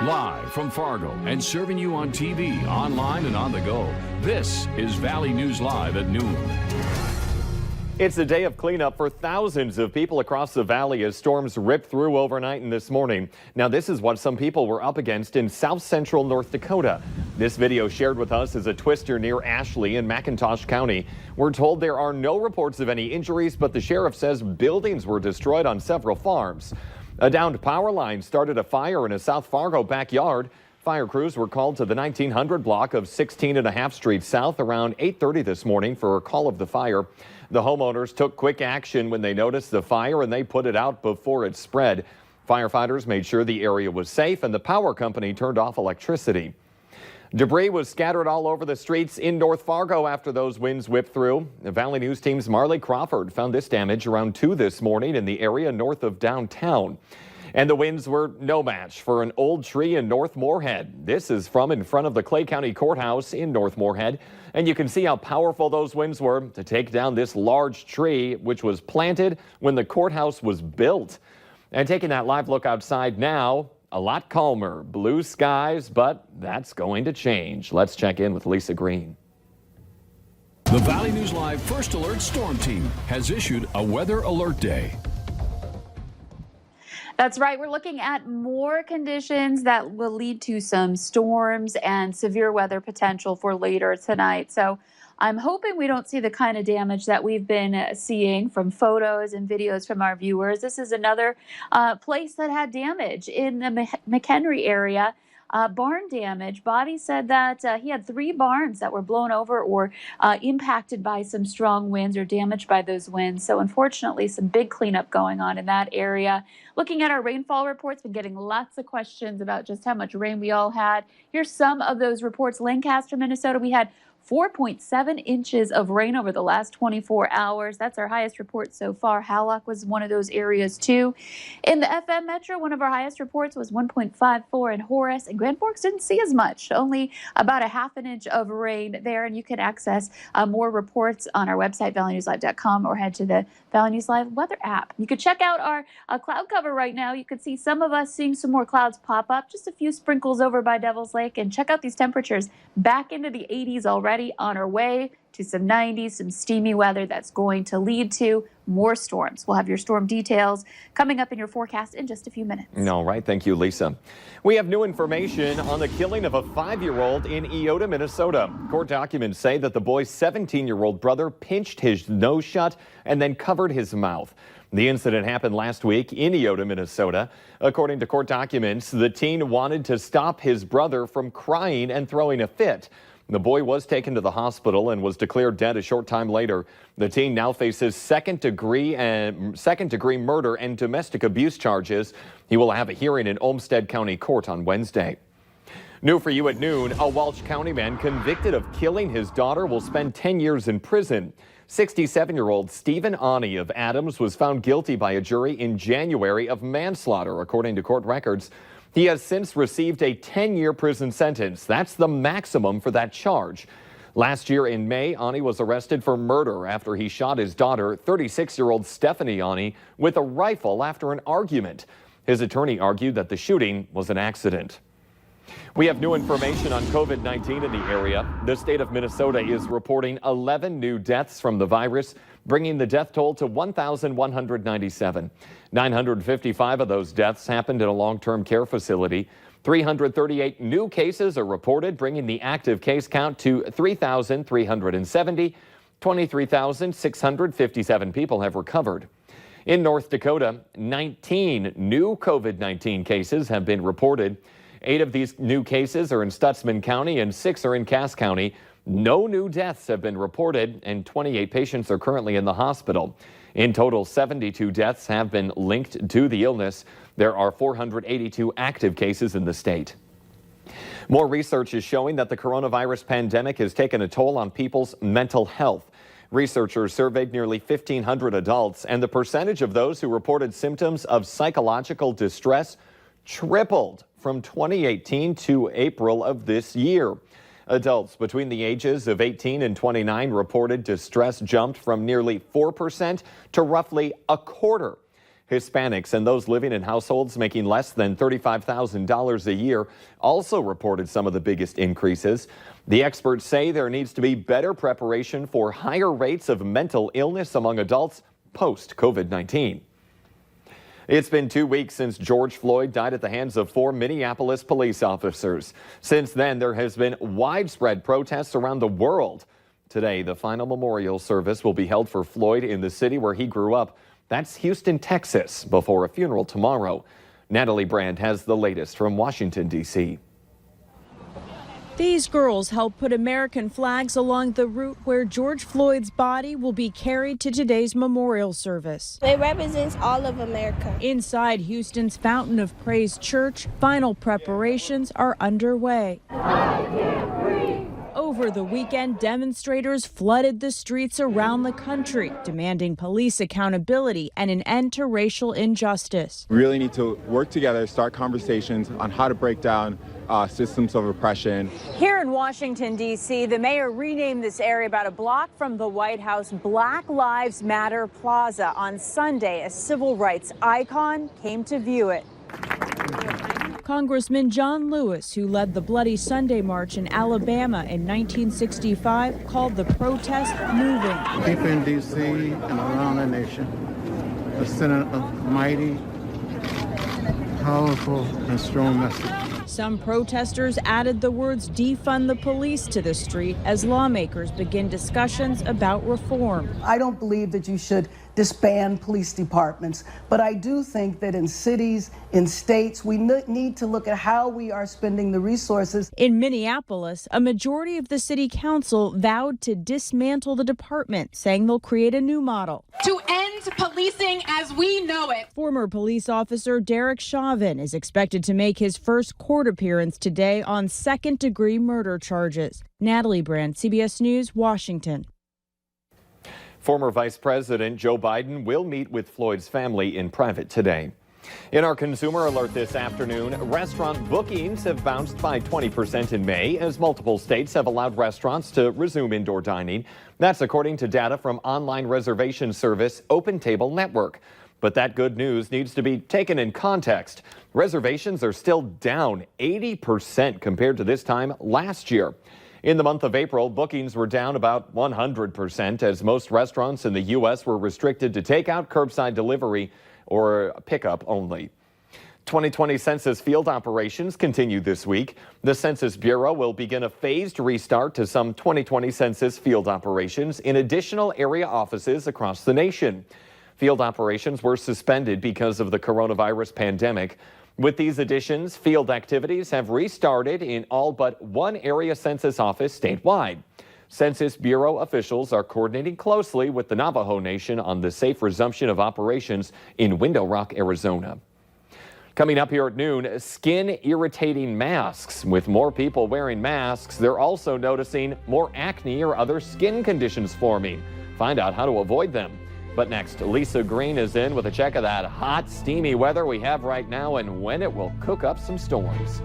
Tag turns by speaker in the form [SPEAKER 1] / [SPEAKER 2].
[SPEAKER 1] Live from Fargo and serving you on TV, online, and on the go. This is Valley News Live at noon.
[SPEAKER 2] It's a day of cleanup for thousands of people across the valley as storms ripped through overnight and this morning. Now, this is what some people were up against in south central North Dakota. This video shared with us is a twister near Ashley in McIntosh County. We're told there are no reports of any injuries, but the sheriff says buildings were destroyed on several farms. A downed power line started a fire in a South Fargo backyard. Fire crews were called to the 1900 block of 16.5 Street South around 8:30 this morning for a call of the fire. The homeowners took quick action when they noticed the fire and they put it out before it spread. Firefighters made sure the area was safe and the power company turned off electricity. Debris was scattered all over the streets in North Fargo after those winds whipped through. The Valley News Team's Marley Crawford found this damage around 2 this morning in the area north of downtown. And the winds were no match for an old tree in North Moorhead. This is from in front of the Clay County Courthouse in North Moorhead. And you can see how powerful those winds were to take down this large tree, which was planted when the courthouse was built. And taking that live look outside now, a lot calmer, blue skies, but that's going to change. Let's check in with Lisa Green.
[SPEAKER 1] The Valley News Live First Alert Storm Team has issued a weather alert day.
[SPEAKER 3] That's right. We're looking at more conditions that will lead to some storms and severe weather potential for later tonight. So I'm hoping we don't see the kind of damage that we've been seeing from photos and videos from our viewers. This is another place that had damage in the McHenry area. Barn damage. Body said that he had 3 barns that were blown over or impacted by some strong winds or damaged by those winds. So unfortunately, some big cleanup going on in that area. Looking at our rainfall reports, been getting lots of questions about just how much rain we all had. Here's some of those reports. Lancaster, Minnesota, we had 4.7 inches of rain over the last 24 hours. That's our highest report so far. Hallock was one of those areas too. In the FM Metro, one of our highest reports was 1.54 in Horace, and Grand Forks didn't see as much, only about a half an inch of rain there. And you can access more reports on our website, valleynewslive.com, or head to the Valley News Live weather app. You could check out our cloud cover right now. You could see some of us seeing some more clouds pop up, just a few sprinkles over by Devil's Lake, and check out these temperatures back into the 80s already, on our way to some 90s, some steamy weather that's going to lead to more storms. We'll have your storm details coming up in your forecast in just a few minutes.
[SPEAKER 2] All right. Thank you, Lisa. We have new information on the killing of a 5-year-old in Eota, Minnesota. Court documents say that the boy's 17-year-old brother pinched his nose shut and then covered his mouth. The incident happened last week in Eota, Minnesota. According to court documents, the teen wanted to stop his brother from crying and throwing a fit. The boy was taken to the hospital and was declared dead a short time later. The teen now faces second degree murder and domestic abuse charges. He will have a hearing in Olmsted County Court on Wednesday. New for you at noon, a Walsh County man convicted of killing his daughter will spend 10 years in prison. 67-year-old Stephen Ani of Adams was found guilty by a jury in January of manslaughter, according to court records. He has since received a 10-year prison sentence. That's the maximum for that charge. Last year in May, Ani was arrested for murder after he shot his daughter, 36-year-old Stephanie Ani, with a rifle after an argument. His attorney argued that the shooting was an accident. We have new information on COVID-19 in the area. The state of Minnesota is reporting 11 new deaths from the virus, bringing the death toll to 1,197. 955 of those deaths happened in a long-term care facility. 338 new cases are reported, bringing the active case count to 3,370. 23,657 people have recovered. In North Dakota, 19 new COVID-19 cases have been reported. 8 of these new cases are in Stutsman County and 6 are in Cass County. No new deaths have been reported and 28 patients are currently in the hospital. In total, 72 deaths have been linked to the illness. There are 482 active cases in the state. More research is showing that the coronavirus pandemic has taken a toll on people's mental health. Researchers surveyed nearly 1,500 adults, and the percentage of those who reported symptoms of psychological distress tripled from 2018 to April of this year. Adults between the ages of 18 and 29 reported distress jumped from nearly 4% to roughly a quarter. Hispanics and those living in households making less than $35,000 a year also reported some of the biggest increases. The experts say there needs to be better preparation for higher rates of mental illness among adults post-COVID-19. It's been 2 weeks since George Floyd died at the hands of 4 Minneapolis police officers. Since then, there has been widespread protests around the world. Today, the final memorial service will be held for Floyd in the city where he grew up. That's Houston, Texas, before a funeral tomorrow. Natalie Brand has the latest from Washington, D.C.
[SPEAKER 4] These girls help put American flags along the route where George Floyd's body will be carried to today's memorial service.
[SPEAKER 5] It represents all of America.
[SPEAKER 4] Inside Houston's Fountain of Praise Church, final preparations are underway. Over the weekend, demonstrators flooded the streets around the country, demanding police accountability and an end to racial injustice.
[SPEAKER 6] We really need to work together, start conversations on how to break down systems of oppression.
[SPEAKER 4] Here in Washington, D.C., the mayor renamed this area about a block from the White House Black Lives Matter Plaza. On Sunday, a civil rights icon came to view it. Congressman John Lewis, who led the Bloody Sunday March in Alabama in 1965, called the protest moving.
[SPEAKER 7] People in D.C. and around the nation are sending a mighty, powerful, and strong message.
[SPEAKER 4] Some protesters added the words defund the police to the street as lawmakers begin discussions about reform.
[SPEAKER 8] I don't believe that you should disband police departments, but I do think that in cities, in states, we need to look at how we are spending the resources.
[SPEAKER 4] In Minneapolis, a majority of the city council vowed to dismantle the department, saying they'll create a new model.
[SPEAKER 9] To end policing as we know it.
[SPEAKER 4] Former police officer Derek Chauvin is expected to make his first court appearance today on second-degree murder charges. Natalie Brand, CBS News, Washington.
[SPEAKER 2] Former Vice President Joe Biden will meet with Floyd's family in private today. In our consumer alert this afternoon, restaurant bookings have bounced by 20% in May as multiple states have allowed restaurants to resume indoor dining. That's according to data from online reservation service OpenTable Network. But that good news needs to be taken in context. Reservations are still down 80% compared to this time last year. In the month of April, bookings were down about 100% as most restaurants in the U.S. were restricted to takeout, curbside delivery, or pickup only. 2020 Census field operations continue this week. The Census Bureau will begin a phased restart to some 2020 Census field operations in additional area offices across the nation. Field operations were suspended because of the coronavirus pandemic. With these additions, field activities have restarted in all but one area census office statewide. Census Bureau officials are coordinating closely with the Navajo Nation on the safe resumption of operations in Window Rock, Arizona. Coming up here at noon, skin-irritating masks. With more people wearing masks, they're also noticing more acne or other skin conditions forming. Find out how to avoid them. But next, Lisa Green is in with a check of that hot, steamy weather we have right now and when it will cook up some storms.